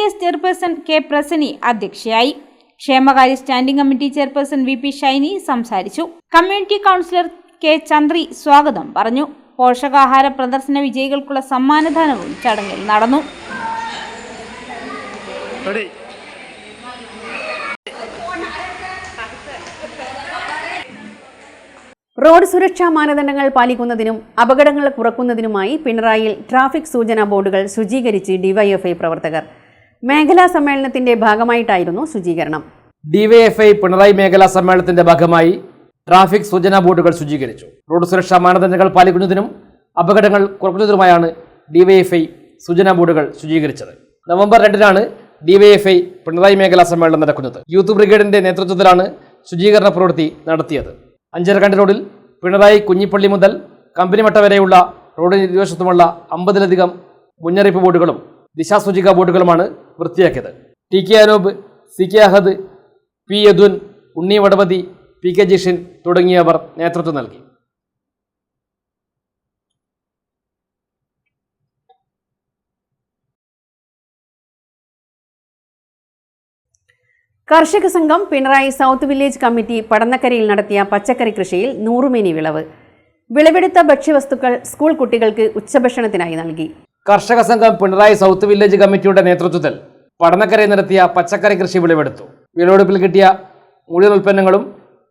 CDS ചെയർപേഴ്സൺ കെ പ്രസനി അധ്യക്ഷയായി. ക്ഷേമകാര്യ standing committee chairperson VP Shiny സംസാരിച്ചു. കമ്മ്യൂണിറ്റി കൗൺസിലർ കെ ചന്ദ്രി സ്വാഗതം പറഞ്ഞു. പോഷകാഹാര പ്രദർശന വിജയികൾക്കുള്ള സമ്മാനദാനവും ചടങ്ങിൽ നടന്നു. റോഡ് സുരക്ഷാ മാനദണ്ഡങ്ങൾ പാലിക്കുന്നതിനും അപകടങ്ങൾ കുറയ്ക്കുന്നതിനുമായി പിണറായിയിൽ ട്രാഫിക് സൂചനാ ബോർഡുകൾ ശുചീകരിച്ച് ഡിവൈഎഫ്ഐ പ്രവർത്തകർ. മേഖലാ സമ്മേളനത്തിന്റെ ഭാഗമായിട്ടായിരുന്നു ശുചീകരണം. ഡിവൈഎഫ്ഐ പിണറായി മേഖലാ സമ്മേളനത്തിന്റെ ഭാഗമായി ട്രാഫിക് സൂചനാ ബോർഡുകൾ ശുചീകരിച്ചു. റോഡ് സുരക്ഷാ മാനദണ്ഡങ്ങൾ പാലിക്കുന്നതിനും അപകടങ്ങൾ കുറയ്ക്കുന്നതിനുമായാണ് ഡിവൈഎഫ്ഐ സൂചനാ ബോർഡുകൾ ശുചീകരിച്ചത്. നവംബർ 2-നാണ് ഡിവൈഎഫ്ഐ പിണറായി മേഖലാ സമ്മേളനം നടക്കുന്നത്. യൂത്ത് ബ്രിഗേഡിന്റെ നേതൃത്വത്തിലാണ് ശുചീകരണ പ്രവൃത്തി നടത്തിയത്. അഞ്ചരക്കണ്ടി റോഡിൽ പിണറായി കുഞ്ഞിപ്പള്ളി മുതൽ കമ്പനിമട്ട വരെയുള്ള റോഡിന് ഇരുവശത്തുമുള്ള 50-ലധികം മുന്നറിയിപ്പ് ബോർഡുകളും ദിശാസൂചിക ബോർഡുകളുമാണ് വൃത്തിയാക്കിയത്. TK അനൂപ്, CK അഹദ്, P യദുൻ, ഉണ്ണി വടവതി, PK ജിഷിൻ തുടങ്ങിയവർ നേതൃത്വം നൽകി. കർഷക സംഘം പിണറായി സൗത്ത് വില്ലേജ് കമ്മിറ്റി പടന്നക്കരയിൽ നടത്തിയ പച്ചക്കറി കൃഷിയിൽ 100 മേനി വിളവ്. വിളവെടുത്ത ഭക്ഷ്യവസ്തുക്കൾ സ്കൂൾ കുട്ടികൾക്ക് ഉച്ചഭക്ഷണത്തിനായി നൽകി. കർഷക സംഘം പിണറായി സൗത്ത് വില്ലേജ് കമ്മിറ്റിയുടെ നേതൃത്വത്തിൽ പടന്നക്കരയിൽ നടത്തിയ പച്ചക്കറി കൃഷി വിളവെടുത്തു. വിളവെടുപ്പിൽ കിട്ടിയ മുഴുവൻ ഉൽപ്പന്നങ്ങളും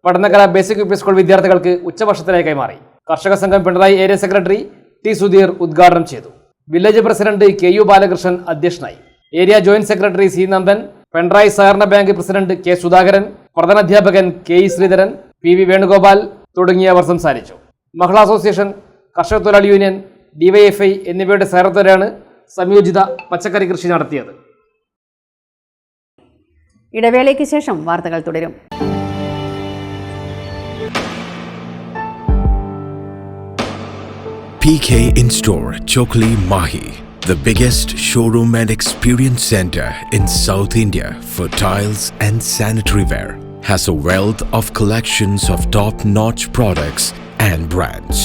പടന്നക്കര ബേസിക് യു.പി. സ്കൂൾ വിദ്യാർത്ഥികൾക്ക് ഉച്ചഭക്ഷണത്തിനായി കൈമാറി. കർഷക സംഘം Pinarayi area secretary T. Sudheer ഉദ്ഘാടനം ചെയ്തു. വില്ലേജ് പ്രസിഡന്റ് KU ബാലകൃഷ്ണൻ അധ്യക്ഷനായി. Area joint secretary C. Nandan, Pinarayi സഹകരണ ബാങ്ക് പ്രസിഡന്റ് K. സുധാകരൻ, പ്രധാനാധ്യാപകൻ KE. ശ്രീധരൻ, PV. വേണുഗോപാൽ തുടങ്ങിയവർ സംസാരിച്ചു. മഹിളാ അസോസിയേഷൻ, കർഷക തൊഴിലാളി യൂണിയൻ, DYFI എന്നിവയുടെ സഹകരണത്തോടെയാണ് സംയോജിത പച്ചക്കറി കൃഷി നടത്തിയത്. ഇടവേളയ്ക്ക് ശേഷം വാർത്തകൾ തുടരും. PK In-Store Chokli Mahi, the biggest showroom and experience center in South India for tiles and sanitary ware, has a wealth of collections of top-notch products and brands.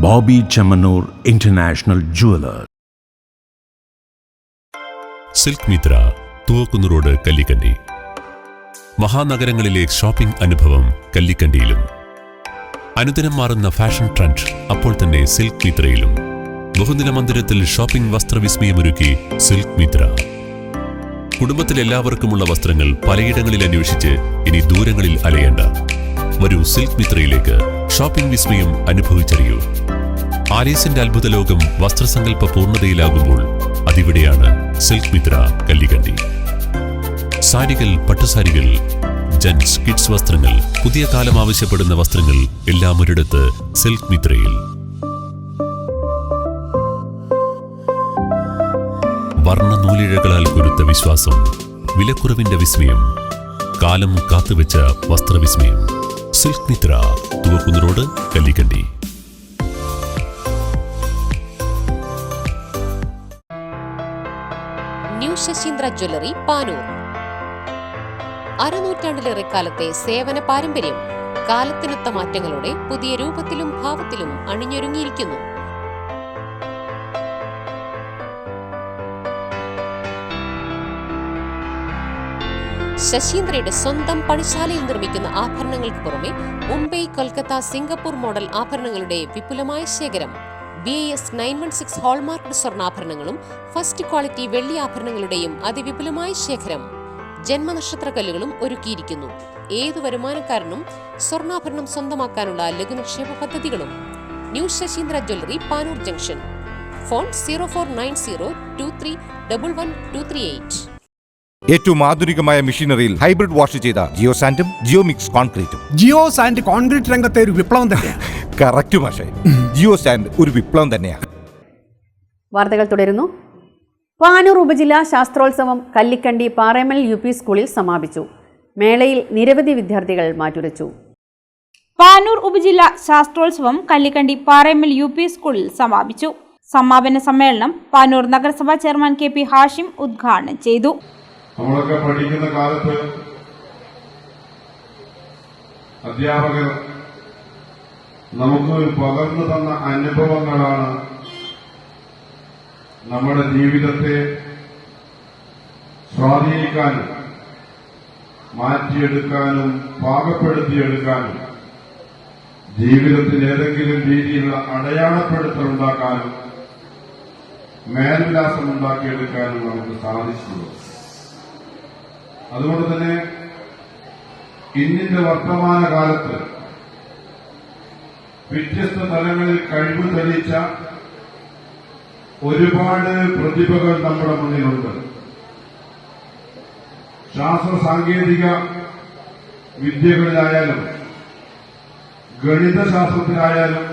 Bobby Chamanur International Jeweler. Silk Mitra, Thuvakkunnu road, Kallikkandi. മഹാനഗരങ്ങളിലെ shopping അനുഭവം കല്ലിക്കണ്ടിയിലും. അനുദിനം മാറുന്ന fashion trend അപ്പോൾ തന്നെ silk മിത്രയിലും. ബഹുനില മന്ദിരത്തിൽ shopping വസ്ത്രവിസ്മയമൊരുക്കി silk Mitra. കുടുംബത്തിലെല്ലാവർക്കുമുള്ള വസ്ത്രങ്ങൾ പലയിടങ്ങളിൽ അന്വേഷിച്ച് ഇനി ദൂരങ്ങളിൽ അലയേണ്ട. വരൂ സിൽക്ക് മിത്രയിലേക്ക്. ഷോപ്പിംഗ് വിസ്മയം അനുഭവിച്ചറിയൂ. ആലീസിന്റെ അത്ഭുത ലോകം വസ്ത്രസങ്കല്പ പൂർണ്ണതയിലാകുമ്പോൾ അതിവിടെയാണ് സിൽക്ക് മിത്ര, കല്ലിക്കണ്ടി. സാരികൾ, പട്ടുസാരികൾ, ജെന്റ്സ്, കിഡ്സ് വസ്ത്രങ്ങൾ, പുതിയ കാലം ആവശ്യപ്പെടുന്ന വസ്ത്രങ്ങൾ എല്ലാം ഒരിടത്ത് സിൽക്ക് മിത്രയിൽ. വർണ്ണ നൂലിഴകളാൽ കൊരുത്ത വിശ്വാസം, വിലക്കുറവിന്റെ വിസ്മയം, കാലം കാത്തുവെച്ച വസ്ത്രവിസ്മയം. Silk Mitra, Thuvakkunnu road, Kallikkandi. New Sasheendra jewellery, Panoor. അരനൂറ്റാണ്ടിലേറെ കാലത്തെ സേവന പാരമ്പര്യം കാലത്തിനൊത്ത മാറ്റങ്ങളോടെ പുതിയ രൂപത്തിലും ഭാവത്തിലും അണിഞ്ഞൊരുങ്ങിയിരിക്കുന്നു. ശശീന്ദ്രയുടെ സ്വന്തം പണിശാലയിൽ നിർമ്മിക്കുന്ന ആഭരണങ്ങൾക്ക് പുറമെ മുംബൈ, കൊൽക്കത്ത, സിംഗപ്പൂർ മോഡൽ ആഭരണങ്ങളുടെ വിപുലമായ ശേഖരം. BIS 916 ഹോൾമാർക്ക്ഡ് സ്വർണ്ണാഭരണങ്ങളും ഫസ്റ്റ് ക്വാളിറ്റി വെള്ളി ആഭരണങ്ങളുടെയും അതിവിപുലമായ ശേഖരം. ജന്മനക്ഷത്രക്കല്ലുകളും ഒരുക്കിയിരിക്കുന്നു. ഏതു വരുമാനക്കാരനും സ്വർണ്ണാഭരണം സ്വന്തമാക്കാനുള്ള ലഘുനിക്ഷേപ പദ്ധതികളും. New Sasheendra jewellery, Panoor junction. Phone 049023112238. ഏറ്റവും ആധുനികമായ മെഷീനറിയിൽ ഹൈബ്രിഡ് വാഷ് ചെയ്ത ജിയോ സാൻഡും ജിയോ മിക്സ് കോൺക്രീറ്റും. ജിയോ സാൻഡ് കോൺക്രീറ്റ് രംഗത്തെ ഒരു വിപ്ലവം തന്നെ. കറക്റ്റ് മാഷേ. ജിയോ സ്റ്റാൻഡ് ഒരു വിപ്ലവം തന്നെയാണ്. വാർത്തകൾ തുടരുന്നു. പാനൂർ ഉപജില്ലാ ശാസ്ത്രോത്സവം കല്ലിക്കണ്ടി പാറേമൽ UP സ്കൂളിൽ സമാപിച്ചു. മേളയിൽ നിരവധി വിദ്യാർത്ഥികൾ മാറ്റുരച്ചു. പാനൂർ ഉപജില്ലാ ശാസ്ത്രോത്സവം കല്ലിക്കണ്ടി പാറേമൽ UP സ്കൂളിൽ സമാപിച്ചു. സമാപന സമ്മേളനം പാനൂർ നഗരസഭാ ചെയർമാൻ KP ഹാഷിം ഉദ്ഘാടനം ചെയ്തു. നമ്മളൊക്കെ പഠിക്കുന്ന കാലത്ത് അധ്യാപകർ നമുക്ക് പകർന്നു തന്ന അനുഭവങ്ങളാണ് നമ്മുടെ ജീവിതത്തെ സ്വാധീനിക്കാനും മാറ്റിയെടുക്കാനും പാകപ്പെടുത്തിയെടുക്കാനും ജീവിതത്തിൽ ഏതെങ്കിലും രീതിയിലുള്ള അടയാളപ്പെടുത്തൽ ഉണ്ടാക്കാനും മേൽവിലാസം ഉണ്ടാക്കിയെടുക്കാനും നമുക്ക് സാധിച്ചുള്ളൂ. അതുകൊണ്ട് തന്നെ ഇന്നിന്റെ വർത്തമാന കാലത്ത് വ്യത്യസ്ത തലങ്ങളിൽ കഴിവ് തെളിയിച്ച ഒരുപാട് പ്രതിഭകൾ നമ്മുടെ മുന്നിലുണ്ട്. ശാസ്ത്ര സാങ്കേതിക വിദ്യകളിലായാലും ഗണിതശാസ്ത്രത്തിലായാലും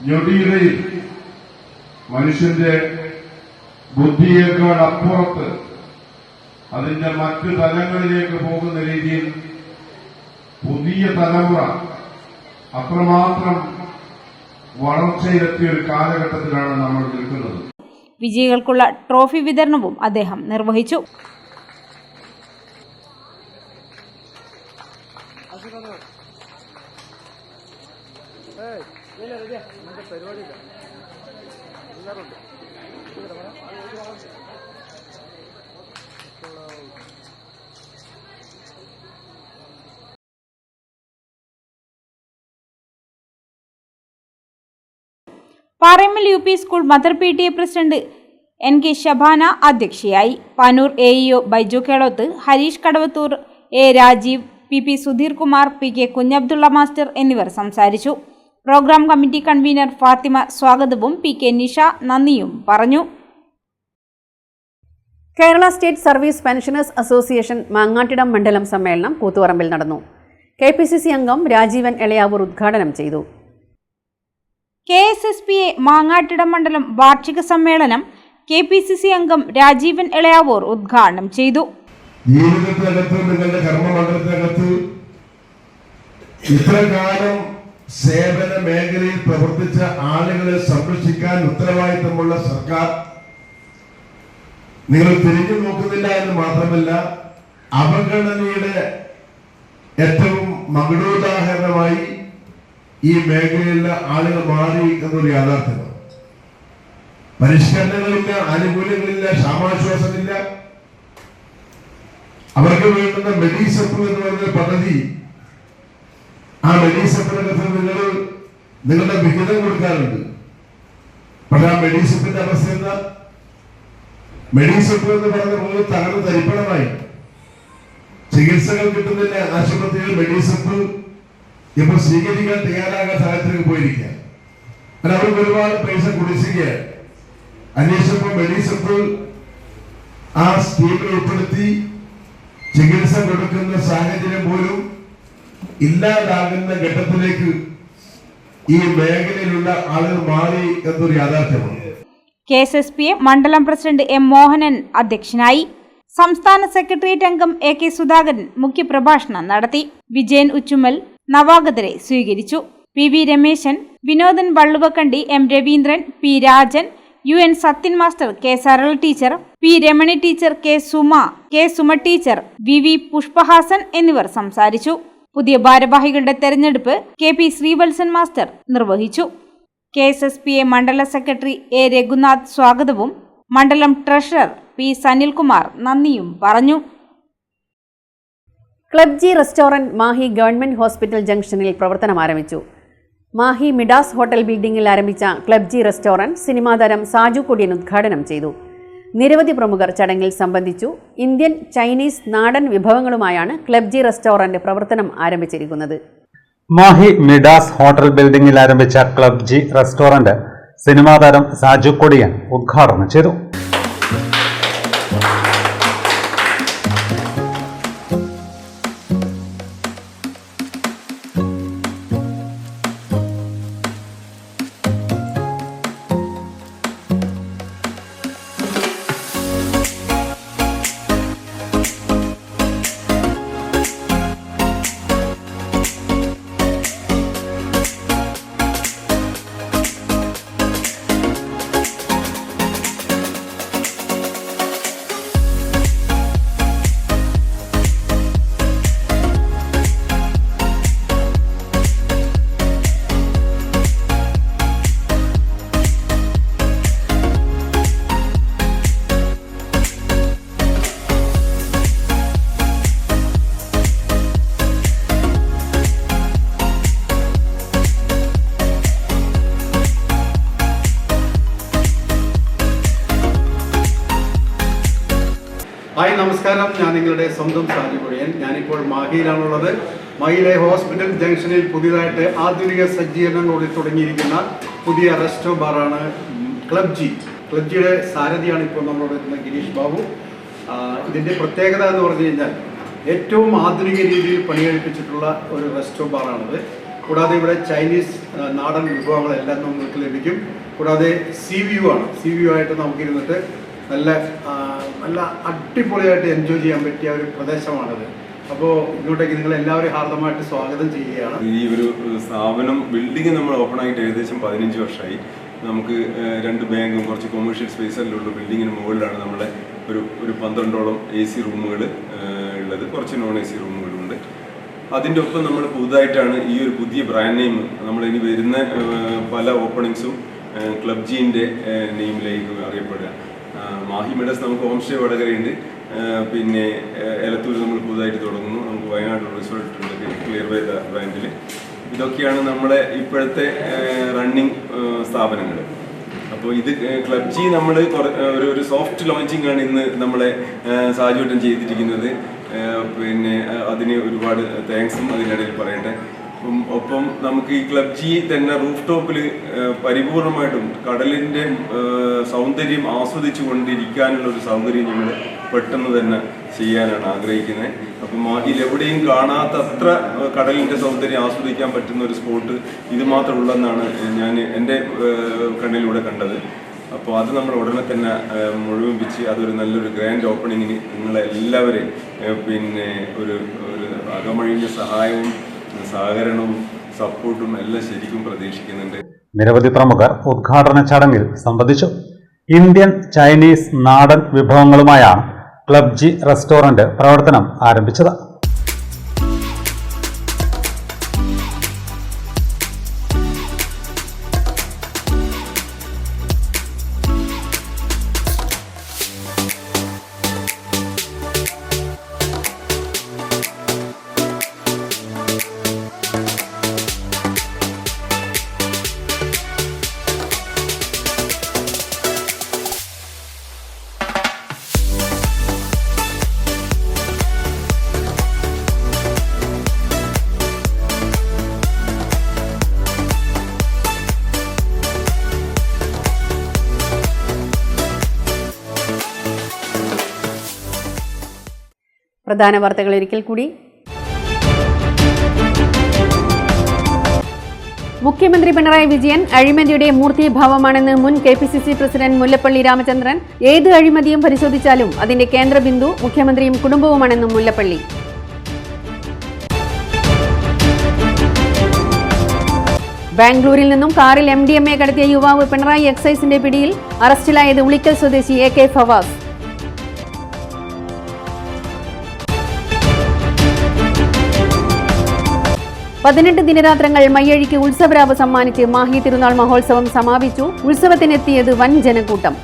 ഞൊടിയിടയിൽ മനുഷ്യന്റെ ബുദ്ധിയേക്കാൾ അപ്പുറത്ത് അതിന്റെ മറ്റു തലങ്ങളിലേക്ക് പോകുന്ന രീതിയിൽ പുതിയ തലമുറ അത്രമാത്രം വളർച്ചയിലെത്തിയ ഒരു കാലഘട്ടത്തിലാണ് നമ്മൾ നിൽക്കുന്നത്. വിജയികൾക്കുള്ള ട്രോഫി വിതരണവും അദ്ദേഹം നിർവഹിച്ചു. Paremal UP school mother PTA president NK Shabana അധ്യക്ഷയായി. Panoor AEO Baiju Keloth, Hareesh Kadavathur, A Rajeev, PP Sudheer Kumar, PK Kunhabdulla master എന്നിവർ സംസാരിച്ചു. പ്രോഗ്രാം കമ്മിറ്റി കൺവീനർ ഫാത്തിമ സ്വാഗതവും PK നിഷ നന്ദിയും പറഞ്ഞു. Kerala state service pensioners association Mangattidam മണ്ഡലം സമ്മേളനം കൂത്തുപറമ്പിൽ നടന്നു. KPCC അംഗം രാജീവൻ എളയാവൂർ ഉദ്ഘാടനം ചെയ്തു. KSSPA മാങ്ങാട്ടിടം മണ്ഡലം വാർഷിക സമ്മേളനം KPCC അംഗം രാജീവൻ എളയാവൂർ ഉദ്ഘാടനം ചെയ്തു. ജീവിതത്തിനകത്ത് നിങ്ങളുടെ കർമ്മമണ്ഡലത്തിനകത്ത് ഇത്രകാലം സേവന മേഖലയിൽ പ്രവർത്തിച്ച ആളുകളെ സംരക്ഷിക്കാൻ ഉത്തരവാദിത്തമുള്ള സർക്കാർ നിങ്ങൾ തിരിഞ്ഞു നോക്കുന്നില്ല എന്ന് മാത്രമല്ല, അവഗണനയുടെ ഏറ്റവും മകുടോദാഹരണമായി ഈ മേഖലയിലെ ആളുകൾ മാറി എന്നൊരു യാഥാർത്ഥ്യമാണ്. പരിഷ്കരണങ്ങളില്ല, ആനുകൂല്യങ്ങളില്ല, ക്ഷാമാശ്വാസമില്ല. അവർക്ക് വേണ്ടുന്ന മെഡിസപ്പ് എന്ന് പറയുന്ന പദ്ധതി, ആ മെഡിസപ്പിനകത്ത് നിങ്ങളുടെ വിഹിതം കൊടുക്കാറുണ്ട്. പക്ഷെ ആ മെഡിസപ്പിന്റെ അവസ്ഥ എന്താ? മെഡിസപ്പ് എന്ന് പറഞ്ഞ തകർന്ന് തരിപ്പണമായി. ചികിത്സകൾ കിട്ടുന്നില്ല. ആശുപത്രികൾ മെഡിസപ്പ് ഇപ്പൊ സ്വീകരിക്കാൻ തയ്യാറാകാൻ സാഹചര്യത്തിൽ പോയിരിക്കുക. അവർക്ക് ഒരുപാട് പൈസ കുടിശ്ശികയാണ്. അന്വേഷിച്ചപ്പോൾ മെഡിസപ്പ് ആ സ്കീമിൽ ഉൾപ്പെടുത്തി ചികിത്സ കൊടുക്കുന്ന സാഹചര്യം പോലും ഇല്ലാതാകുന്ന ഘട്ടത്തിലേക്ക് ഈ മേഖലയിലുള്ള ആളുകൾ മാറി എന്നൊരു യാഥാർത്ഥ്യമാണ്. KSSPA മണ്ഡലം പ്രസിഡന്റ് M മോഹനൻ അധ്യക്ഷനായി. സംസ്ഥാന സെക്രട്ടേറിയറ്റ് അംഗം AK സുധാകരൻ മുഖ്യപ്രഭാഷണം നടത്തി. വിജയൻ ഉച്ചുമൽ നവാഗതരെ സ്വീകരിച്ചു. PV Rameshan, Vinodan Valluvakkandi, M Raveendran, P Rajan, UN Sathyan master, K Sarala teacher, P Ramani teacher, K Suma teacher, VV Pushpahasan എന്നിവർ സംസാരിച്ചു. പുതിയ ഭാരവാഹികളുടെ തെരഞ്ഞെടുപ്പ് KP ശ്രീവത്സൻ മാസ്റ്റർ നിർവഹിച്ചു. KSSPA മണ്ഡല സെക്രട്ടറി A രഘുനാഥ് സ്വാഗതവും മണ്ഡലം ട്രഷറർ P സനിൽകുമാർ നന്ദിയും പറഞ്ഞു. Club G restaurant Mahe government hospital ജംഗ്ഷനിൽ പ്രവർത്തനം ആരംഭിച്ചു. മാഹി മിഡാസ് ഹോട്ടൽ ബിൽഡിംഗിൽ ആരംഭിച്ച ക്ലബ് ജി റെസ്റ്റോറന്റ് സിനിമാ താരം സാജു കൊടിയൻ ഉദ്ഘാടനം ചെയ്തു. നിരവധി പ്രമുഖർ ചടങ്ങിൽ സംബന്ധിച്ചു. ഇന്ത്യൻ, ചൈനീസ്, നാടൻ വിഭവങ്ങളുമായാണ് ക്ലബ് ജി റെസ്റ്റോറന്റ് പ്രവർത്തനം ആരംഭിച്ചിരിക്കുന്നത്. മാഹി മിഡാസ് ഹോട്ടൽ ബിൽഡിംഗിൽ ആരംഭിച്ച ക്ലബ് ജി റെസ്റ്റോറന്റ് സിനിമാ താരം സാജു കൊടിയൻ ഉദ്ഘാടനം ചെയ്തു. നമസ്കാരം, ഞാൻ നിങ്ങളുടെ സ്വന്തം സാജു കുര്യൻ. ഞാനിപ്പോൾ മാഹിയിലാണുള്ളത്. മാഹിയിലെ ഹോസ്പിറ്റൽ ജംഗ്ഷനിൽ പുതിയതായിട്ട് ആധുനിക സജ്ജീകരണങ്ങളോട് തുടങ്ങിയിരിക്കുന്ന പുതിയ റെസ്റ്റോ ബാറാണ് ക്ലബ് ജി. ക്ലബ് ജിയുടെ സാരഥിയാണ് ഇപ്പോൾ നമ്മളോട് എത്തുന്ന ഗിരീഷ് ബാബു. ഇതിൻ്റെ പ്രത്യേകത എന്ന് പറഞ്ഞു കഴിഞ്ഞാൽ ഏറ്റവും ആധുനിക രീതിയിൽ പണികഴിപ്പിച്ചിട്ടുള്ള ഒരു റെസ്റ്റോ ബാറാണിത്. കൂടാതെ ഇവിടെ ചൈനീസ് നാടൻ വിഭവങ്ങളെല്ലാം നമുക്ക് ലഭിക്കും. കൂടാതെ സീ വ്യൂ ആണ്. സീ വ്യൂ ആയിട്ട് നമുക്കിരുന്നിട്ട് നല്ല അടിപൊളിയായിട്ട് എൻജോയ് ചെയ്യാൻ പറ്റിയ ഒരു പ്രദേശമാണിത്. അപ്പോൾ ഇങ്ങോട്ടേക്ക് നിങ്ങൾ എല്ലാവരും ഹാർദമായിട്ട് സ്വാഗതം ചെയ്യുകയാണ്. ഈ ഒരു സ്ഥാപനം ബിൽഡിംഗ് നമ്മൾ ഓപ്പൺ ആയിട്ട് ഏകദേശം 15 വർഷമായി. നമുക്ക് 2 ബാങ്കും കുറച്ച് കൊമേഴ്ഷ്യൽ സ്പേസിലുള്ള ബിൽഡിങ്ങിന് മുകളിലാണ് നമ്മുടെ ഒരു 12ഓളം AC റൂമുകൾ ഉള്ളത്. കുറച്ച് നോൺ AC റൂമുകളുണ്ട്. അതിൻ്റെ ഒപ്പം നമ്മൾ പുതുതായിട്ടാണ് ഈ ഒരു പുതിയ ബ്രാൻഡ് നെയിം നമ്മളിനി വരുന്ന പല ഓപ്പണിങ്സും ക്ലബ് ജീൻ്റെ നെയിമിലേക്ക് അറിയപ്പെടുക. മാഹി മെഡസ് നമുക്ക് ഹോം സ്റ്റേ വടകരയുണ്ട്. പിന്നെ എലത്തൂർ നമ്മൾ പുതുതായിട്ട് തുടങ്ങുന്നു. നമുക്ക് വയനാട് റിസോർട്ട് ഉണ്ട് ക്ലിയർ ബൈ ദ ബ്രാൻഡിൽ. ഇതൊക്കെയാണ് നമ്മുടെ ഇപ്പോഴത്തെ റണ്ണിങ് സ്ഥാപനങ്ങൾ. അപ്പോൾ ഇത് ക്ലബ് ജി നമ്മൾ ഒരു സോഫ്റ്റ് ലോഞ്ചിങ് ആണ് ഇന്ന് നമ്മളെ സാജുവേട്ടൻ ചെയ്തിരിക്കുന്നത്. പിന്നെ അതിന് ഒരുപാട് താങ്ക്സും അതിനിടയിൽ പറയട്ടെ. ഒപ്പം നമുക്ക് ഈ ക്ലബ് ജി തന്നെ റൂഫ് ടോപ്പിൽ പരിപൂർണമായിട്ടും കടലിൻ്റെ സൗന്ദര്യം ആസ്വദിച്ചു കൊണ്ടിരിക്കാനുള്ള ഒരു സൗകര്യം ഞങ്ങൾ പെട്ടെന്ന് തന്നെ ചെയ്യാനാണ് ആഗ്രഹിക്കുന്നത്. അപ്പം മാഹിയിൽ എവിടെയും കാണാത്തത്ര കടലിൻ്റെ സൗന്ദര്യം ആസ്വദിക്കാൻ പറ്റുന്ന ഒരു സ്പോട്ട് ഇത് മാത്രമുള്ളതെന്നാണ് ഞാൻ എൻ്റെ കണ്ണിലൂടെ കണ്ടത്. അപ്പോൾ അത് നമ്മൾ ഉടനെ തന്നെ മുഴുമിപ്പിച്ച് അതൊരു നല്ലൊരു ഗ്രാൻഡ് ഓപ്പണിങ്ങിന് നിങ്ങളെല്ലാവരെയും പിന്നെ ഒരു അകമഴിഞ്ഞ സഹായവും സഹകരണവും സപ്പോർട്ടും എല്ലാം ശരിക്കും പ്രതീക്ഷിക്കുന്നുണ്ട്. നിരവധി പ്രമുഖർ ഉദ്ഘാടന ചടങ്ങിൽ സംബന്ധിച്ചു. ഇന്ത്യൻ, ചൈനീസ്, നാടൻ വിഭവങ്ങളുമായാണ് ക്ലബ് ജി റെസ്റ്റോറന്റ് പ്രവർത്തനം ആരംഭിച്ചത്. പ്രധാന വാർത്തകൾ ഒരിക്കൽ കൂടി. മുഖ്യമന്ത്രി പിണറായി വിജയൻ അഴിമതിയുടെ മൂർത്തീഭാവമാണെന്ന് മുൻ KPCC പ്രസിഡന്റ് മുല്ലപ്പള്ളി രാമചന്ദ്രൻ. ഏത് അഴിമതിയും പരിശോധിച്ചാലും അതിന്റെ കേന്ദ്രബിന്ദു മുഖ്യമന്ത്രിയും കുടുംബവുമാണെന്നും മുല്ലപ്പള്ളി. ബാംഗ്ലൂരിൽ നിന്നും കാറിൽ MDMA കടത്തിയ യുവാവ് പിണറായി എക്സൈസിന്റെ പിടിയിൽ. അറസ്റ്റിലായത് ഉളിക്കൽ സ്വദേശി AK ഫവാസ്. പതിനെട്ട് ദിനരാത്രങ്ങൾ മയ്യഴിക്ക് ഉത്സവരാവ് സമ്മാനിച്ച് മാഹി തിരുനാൾ മഹോത്സവം സമാപിച്ചു. ഉത്സവത്തിനെത്തിയത് വൻ ജനക്കൂട്ടം.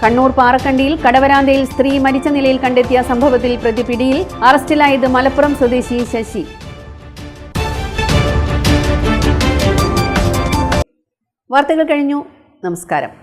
കണ്ണൂർ പാറക്കണ്ടിയിൽ കടവരാന്തയിൽ സ്ത്രീ മരിച്ച നിലയിൽ കണ്ടെത്തിയ സംഭവത്തിൽ പ്രതി പിടിയിൽ. അറസ്റ്റിലായത് മലപ്പുറം സ്വദേശി ശശി. വാർത്തകൾ കഴിഞ്ഞു. നമസ്കാരം.